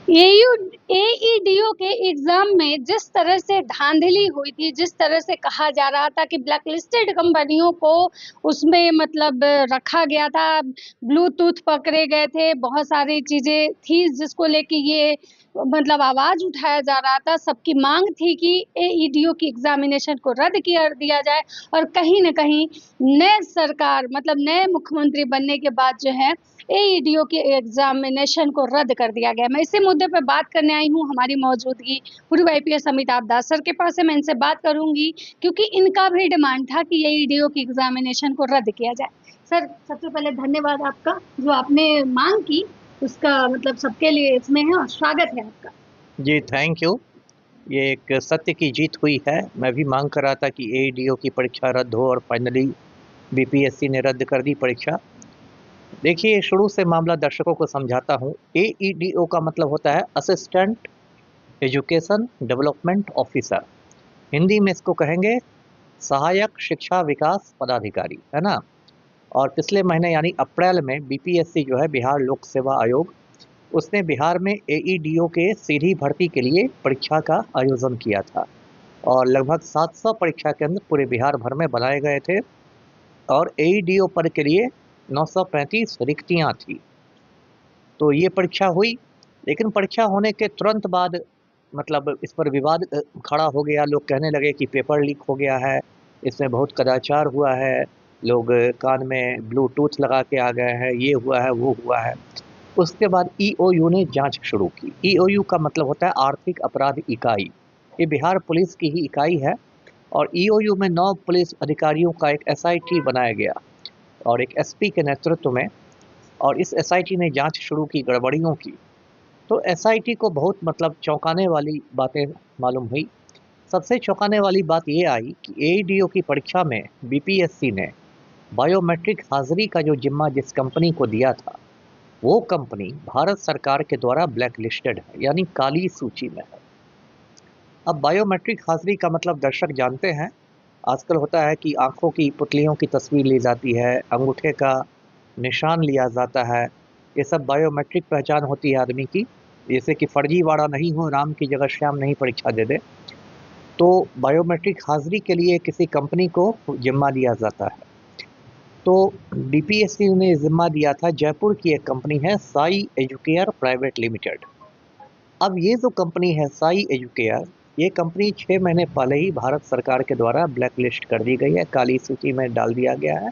एईडीओ के एग्जाम में जिस तरह से धांधली हुई थी, जिस तरह से कहा जा रहा था कि ब्लैकलिस्टेड कंपनियों को उसमें मतलब रखा गया था, ब्लूटूथ पकड़े गए थे, बहुत सारी चीजें थी जिसको लेके ये मतलब आवाज उठाया जा रहा था। सबकी मांग थी कि एईडीओ की एग्जामिनेशन को रद्द किया दिया जाए और कहीं न कहीं नए सरकार मतलब नए मुख्यमंत्री बनने के बाद जो है एईडीओ के एग्जामिनेशन को रद्द कर दिया गया। मैं इसी मुद्दे पर बात करने आई हूँ। हमारी मौजूदगी पूर्व आईपीएस अमिताभ दास सर के पास है। मैं इनसे बात करूंगी क्योंकि इनका भी डिमांड था कि एईडीओ की एग्जामिनेशन को रद्द किया जाए। सर, सबसे पहले धन्यवाद आपका, जो आपने मांग की उसका मतलब सबके लिए इसमें है और स्वागत है आपका। जी थैंक यू। ये एक सत्य की जीत हुई है। मैं भी मांग कर रहा था कि एईडीओ की परीक्षा रद्द हो और फाइनली बीपीएससी ने रद्द कर दी परीक्षा। देखिए, शुरू से मामला दर्शकों को समझाता हूँ। एईडीओ का मतलब होता है assistant education development officer. Hindi में इसको कहेंगे सहायक शिक्षा विकास पदाधिकारी, है ना। और पिछले महीने यानी अप्रैल में बीपीएससी जो है, बिहार लोक सेवा आयोग, उसने बिहार में एईडीओ के सीधी भर्ती के लिए परीक्षा का आयोजन किया था और लगभग 700 परीक्षा केंद्र पूरे बिहार भर में बनाए गए थे और एईडीओ पद के लिए 935 रिक्तियां थी। तो ये परीक्षा हुई, लेकिन परीक्षा होने के तुरंत बाद मतलब इस पर विवाद खड़ा हो गया। लोग कहने लगे कि पेपर लीक हो गया है, इसमें बहुत कदाचार हुआ है, लोग कान में ब्लूटूथ लगा के आ गए हैं, ये हुआ है वो हुआ है। उसके बाद ईओयू ने जांच शुरू की। ईओयू का मतलब होता है आर्थिक अपराध इकाई। ये बिहार पुलिस की ही इकाई है और ईओयू में 9 पुलिस अधिकारियों का एक एसआईटी बनाया गया और एक एसपी के नेतृत्व में, और इस एसआईटी ने जांच शुरू की गड़बड़ियों की। तो एसआईटी को बहुत मतलब चौंकाने वाली बातें मालूम हुई। सबसे चौंकाने वाली बात ये आई कि एईडीओ की परीक्षा में बीपीएससी ने बायोमेट्रिक हाजिरी का जो जिम्मा जिस कंपनी को दिया था, वो कंपनी भारत सरकार के द्वारा ब्लैक लिस्टेड है, यानी काली सूची में है। अब बायोमेट्रिक हाजिरी का मतलब दर्शक जानते हैं। आजकल होता है कि आंखों की पुतलियों की तस्वीर ली जाती है, अंगूठे का निशान लिया जाता है, ये सब बायोमेट्रिक पहचान होती है आदमी की। जैसे कि फर्जीवाड़ा नहीं हो, राम की जगह श्याम नहीं परीक्षा दे दे। तो बायोमेट्रिक हाजिरी के लिए किसी कंपनी को जिम्मा दिया जाता है। तो बीपीएससी ने जिम्मा दिया था, जयपुर की एक कंपनी है साई एजुकेयर प्राइवेट लिमिटेड। अब ये जो कंपनी है साई एजुकेयर, ये कंपनी 6 महीने पहले ही भारत सरकार के द्वारा ब्लैक लिस्ट कर दी गई है, काली सूची में डाल दिया गया है,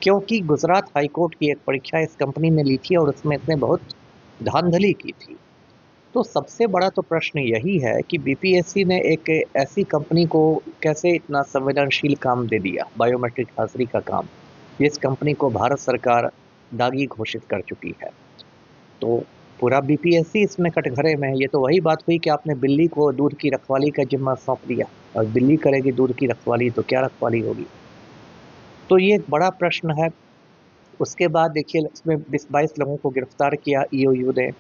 क्योंकि गुजरात हाईकोर्ट की एक परीक्षा इस कंपनी ने ली थी और उसमें इसने बहुत धांधली की थी। तो सबसे बड़ा तो प्रश्न यही है कि बीपीएससी ने एक ऐसी कंपनी को कैसे इतना संवेदनशील काम दे दिया, बायोमेट्रिक हाजिरी का काम, जिस कंपनी को भारत सरकार दागी घोषित कर चुकी है। तो पूरा बीपीएससी इसमें कटघरे में है। ये तो वही बात हुई कि आपने बिल्ली को दूध की रखवाली का जिम्मा सौंप दिया, और बिल्ली करेगी दूध की रखवाली तो क्या रखवाली होगी। तो ये एक बड़ा प्रश्न है। उसके बाद देखिए, इसमें 22 लोगों को गिरफ्तार किया ईओयू ने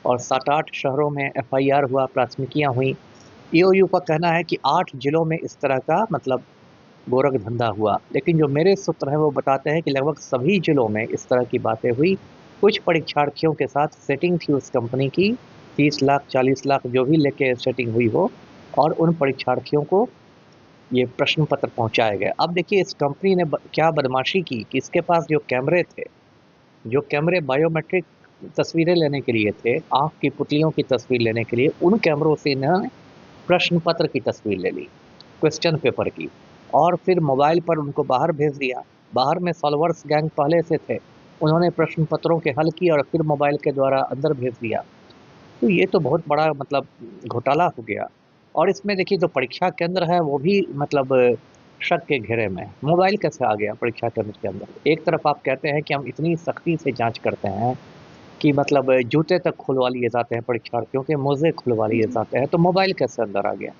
और 7-8 शहरों में एफआईआर हुआ, प्राथमिकियां हुई। ईओयू का कहना है कि 8 जिलों में इस तरह का मतलब गोरख धंधा हुआ, लेकिन जो मेरे सूत्र हैं वो बताते हैं कि लगभग सभी जिलों में इस तरह की बातें हुई। कुछ परीक्षार्थियों के साथ सेटिंग थी उस कंपनी की, 30 लाख 40 लाख जो भी लेके सेटिंग हुई हो, और उन परीक्षार्थियों को ये प्रश्न पत्र पहुंचाए गए। अब देखिए, इस कंपनी ने क्या बदमाशी की कि इसके पास जो कैमरे थे, जो कैमरे बायोमेट्रिक तस्वीरें लेने के लिए थे, आँख की पुतलियों की तस्वीर लेने के लिए, उन कैमरों से इन्होंने प्रश्न पत्र की तस्वीर ले ली, क्वेश्चन पेपर की, और फिर मोबाइल पर उनको बाहर भेज दिया। बाहर में फॉलोअर्स गैंग पहले से थे, उन्होंने प्रश्न पत्रों के हल किए और फिर मोबाइल के द्वारा अंदर भेज दिया। तो ये तो बहुत बड़ा मतलब घोटाला हो गया। और इसमें देखिए, जो परीक्षा केंद्र है वो भी मतलब शक के घेरे में। मोबाइल कैसे आ गया परीक्षा केंद्र के अंदर? एक तरफ आप कहते हैं कि हम इतनी सख्ती से जांच करते हैं कि मतलब जूते तक खुलवा लिए जाते हैं परीक्षार्थियों के, मोजे खुलवा लिए जाते हैं, तो मोबाइल कैसे अंदर आ गया?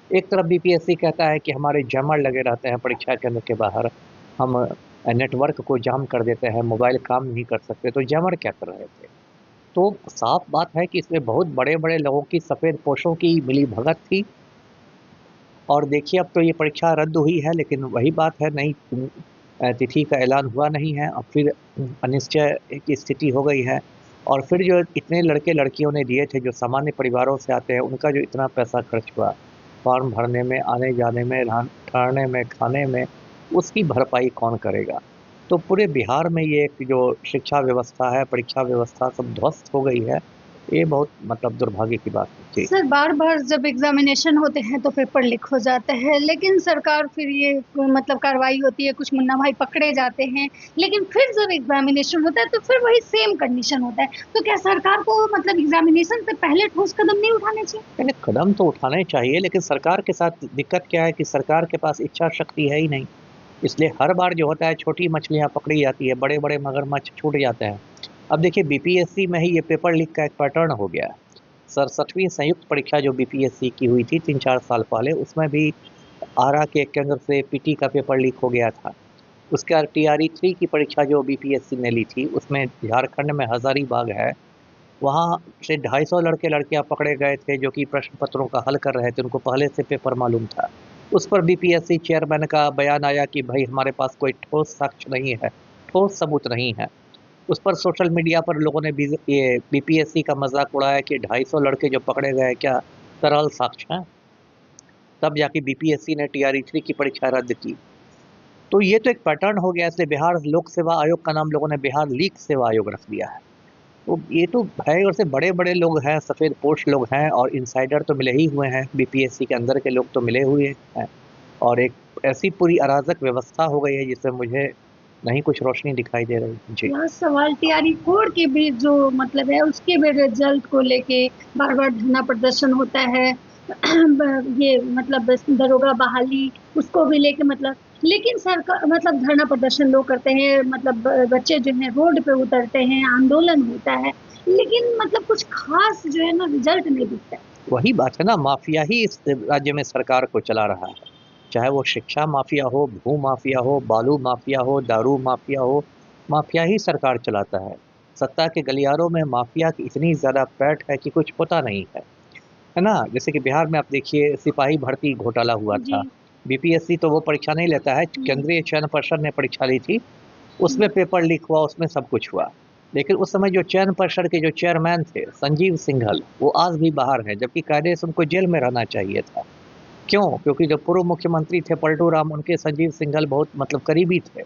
एक तरफ बीपीएससी कहता है कि हमारे जैमर लगे रहते हैं परीक्षा केंद्र के बाहर, हम नेटवर्क को जाम कर देते हैं, मोबाइल काम नहीं कर सकते। तो जैमर क्या कर रहे थे? तो साफ बात है कि इसमें बहुत बड़े बड़े लोगों की, सफ़ेद पोशों की मिली भगत थी। और देखिए, अब तो ये परीक्षा रद्द हुई है, लेकिन वही बात है, नई तिथि का ऐलान हुआ नहीं है और फिर अनिश्चय की स्थिति हो गई है। और फिर जो इतने लड़के लड़कियों ने दिए थे जो सामान्य परिवारों से आते हैं, उनका जो इतना पैसा खर्च हुआ फॉर्म भरने में, आने जाने में, ठहरने में, खाने में, उसकी भरपाई कौन करेगा? तो पूरे बिहार में ये एक जो शिक्षा व्यवस्था है, परीक्षा व्यवस्था सब ध्वस्त हो गई है। ये बहुत मतलब दुर्भाग्य की बात है। जी। सर बार-बार जब एग्ज़ामिनेशन होते हैं तो पेपर लीक हो जाता है, लेकिन सरकार फिर ये मतलब कार्रवाई होती है, कुछ मुन्ना भाई पकड़े जाते हैं, लेकिन फिर जब एग्ज़ामिनेशन होता है तो फिर वही सेम कंडीशन होता है। तो क्या सरकार को मतलब एग्ज़ामिनेशन से पहले ठोस कदम नहीं उठाने चाहिए? यानी कदम तो उठाने चाहिए, लेकिन सरकार के साथ दिक्कत क्या है कि सरकार के पास इच्छा शक्ति है ही नहीं। इसलिए हर बार जो होता है छोटी मछलियाँ पकड़ी जाती है, बड़े-बड़े मगरमच्छ छूट जाते हैं। अब देखिए बीपीएससी में ही ये पेपर लीक का एक पैटर्न हो गया है। 67वीं संयुक्त परीक्षा जो बीपीएससी की हुई थी 3-4 साल पहले, उसमें भी आरा के एक केंद्र से पीटी का पेपर लीक हो गया था। उसके बाद टीआरई 3 की परीक्षा जो बीपीएससी ने ली थी, उसमें झारखंड में हज़ारीबाग है, वहाँ से 250 लड़के लड़कियां पकड़े गए थे जो कि प्रश्न पत्रों का हल कर रहे थे, उनको पहले से पेपर मालूम था। उस पर बीपीएससी चेयरमैन का बयान आया कि भाई हमारे पास कोई ठोस साक्ष्य नहीं है, ठोस सबूत नहीं है। उस पर सोशल मीडिया पर लोगों ने ये बीपीएससी का मजाक उड़ाया कि 250 लड़के जो पकड़े गए क्या तरल साक्ष्य हैं। तब जाके बीपीएससी ने टीआरई 3 की परीक्षा रद्द की। तो ये तो एक पैटर्न हो गया, इसलिए बिहार लोक सेवा आयोग का नाम लोगों ने बिहार लीक सेवा आयोग रख दिया है। तो ये तो है, और से बड़े-बड़े लोग हैं, सफ़ेद पोश लोग हैं और इनसाइडर तो मिले ही हुए हैं, बीपीएससी के अंदर के लोग तो मिले हुए हैं और एक ऐसी पूरी अराजक व्यवस्था हो गई है जिससे मुझे नहीं कुछ रोशनी दिखाई दे रही। जी। लास्ट सवाल टीआरई 4 के भी जो मतलब है उसके भी रिजल्ट को लेके बार-बार धरना प्रदर्शन होता है। ये मतलब दरोगा बहाली उसको भी लेके मतलब लेकिन सरकार मतलब धरना प्रदर्शन लोग करते हैं, मतलब बच्चे जो हैं रोड पे उतरते हैं, आंदोलन होता है, लेकिन मतलब कुछ खास जो है ना रिजल्ट नहीं दिखता है। वही बात है ना, माफिया ही इस राज्य में सरकार को चला रहा है। चाहे वो शिक्षा माफिया हो, भू माफिया हो, बालू माफिया हो, दारू माफिया हो, माफिया ही सरकार चलाता है। सत्ता के गलियारों में माफिया की इतनी ज़्यादा पैठ है कि कुछ पता नहीं है ना? जैसे कि बिहार में आप देखिए सिपाही भर्ती घोटाला हुआ जी। था। बीपीएससी तो वो परीक्षा नहीं लेता है, जी। केंद्रीय चयन पर्षद ने परीक्षा ली थी, हुँ। उसमें पेपर लीक हुआ, उसमें सब कुछ हुआ। लेकिन उस समय जो चयन पर्षद के जो चेयरमैन थे, संजीव सिंघल, वो आज भी बाहर हैं, जबकि कायदे से उनको जेल में रहना चाहिए था। क्यों? क्योंकि जो पूर्व मुख्यमंत्री थे पलटू राम, उनके संजीव सिंघल बहुत मतलब करीबी थे।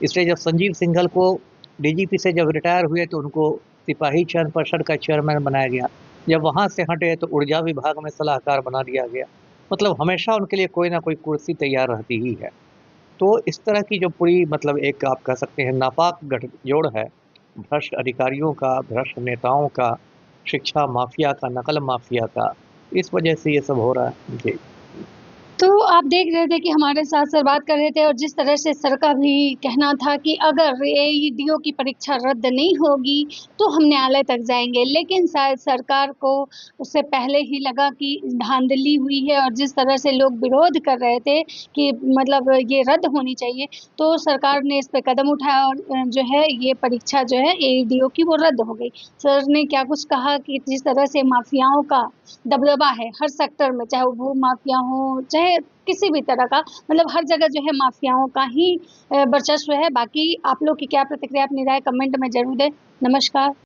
इसलिए जब संजीव सिंघल को डीजीपी से जब रिटायर हुए तो उनको सिपाही चयन पर्षद का चेयरमैन बनाया गया। जब वहाँ से हटे तो ऊर्जा विभाग में सलाहकार बना दिया गया। मतलब हमेशा उनके लिए कोई ना कोई कुर्सी तैयार रहती ही है। तो इस तरह की जो पूरी मतलब एक आप कह सकते हैं नापाक गठजोड़ है, भ्रष्ट अधिकारियों का, भ्रष्ट नेताओं का, शिक्षा माफिया का, नकल माफिया का, इस वजह से ये सब हो रहा है। जी। तो आप देख रहे थे कि हमारे साथ सर बात कर रहे थे और जिस तरह से सर का भी कहना था कि अगर एईडीओ की परीक्षा रद्द नहीं होगी तो हम न्यायालय तक जाएंगे, लेकिन शायद सरकार को उससे पहले ही लगा कि धांधली हुई है और जिस तरह से लोग विरोध कर रहे थे कि मतलब ये रद्द होनी चाहिए, तो सरकार ने इस पे कदम उठाया और जो है ये परीक्षा जो है एईडीओ की वो रद्द हो गई। सर ने क्या कुछ कहा कि जिस तरह से माफियाओं का दबदबा है हर सेक्टर में, चाहे वो भू माफिया हो, चाहे किसी भी तरह का, मतलब हर जगह जो है माफियाओं का ही वर्चस्व है। बाकी आप लोग की क्या प्रतिक्रिया, अपनी राय कमेंट में ज़रूर दें। नमस्कार।